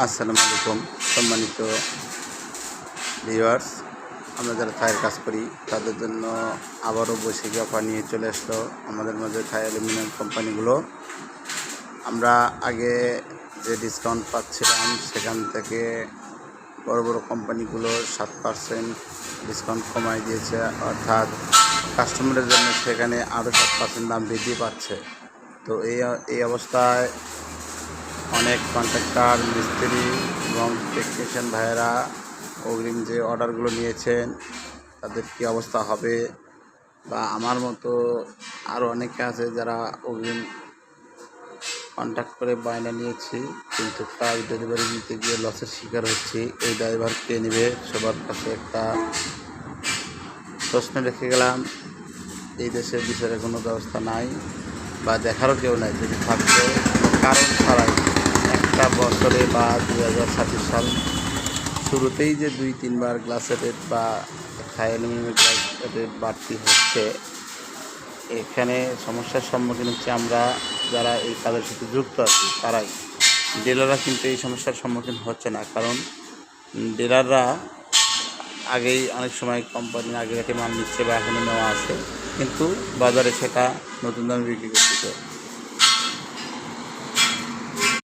আসসালামু আলাইকুম সম্মানিত ভিউয়ার্স। আমরা যারা থাইয়ের কাজ করি তাদের জন্য আবারও বৈশাখী অফার নিয়ে চলে আসলো আমাদের মাঝে থাই অ্যালুমিনিয়াম কোম্পানিগুলো। আমরা আগে যে ডিসকাউন্ট পাচ্ছিলাম সেখান থেকে বড় বড় কোম্পানিগুলো 7% ডিসকাউন্ট কমাই দিয়েছে, অর্থাৎ কাস্টমারের জন্য সেখানে আরও 7% দাম বৃদ্ধি পাচ্ছে। তো এই অবস্থায় অনেক কন্ট্রাক্টর, মিস্ত্রি এবং টেকনিশিয়ান ভাইয়েরা অগ্রিম যে অর্ডারগুলো নিয়েছেন তাদের কী অবস্থা হবে, বা আমার মতো আরও অনেকে আছে যারা অগ্রিম কন্ট্যাক্ট করে বায়না নিয়েছি কিন্তু কাজ ডেলিভারি দিতে গিয়ে লসের শিকার হচ্ছি। এই ড্রাইভার কে নেবে? সবার কাছে একটা প্রশ্ন রেখে গেলাম। এই দেশে বিচারের কোনো ব্যবস্থা নাই বা দেখারও কেউ নাই। যদি থাকতো কারণ ছাড়াই একটা বছরে বা 2026 সাল শুরুতেই যে 2-3 বার গ্লাসের রেট বা থাই অ্যালুমিনিয়ামের গ্লাসের রেট বাড়তি হচ্ছে, এখানে সমস্যার সম্মুখীন হচ্ছে আমরা যারা এই কাজের সাথে যুক্ত আছি তারাই। ডিলাররা কিন্তু এই সমস্যার সম্মুখীন হচ্ছে না, কারণ ডিলাররা আগেই অনেক সময় কোম্পানির আগে মাল নিচ্ছে বা এখনও নেওয়া আছে, কিন্তু বাজারে সেটা নতুন দামে বিক্রি করতেছে।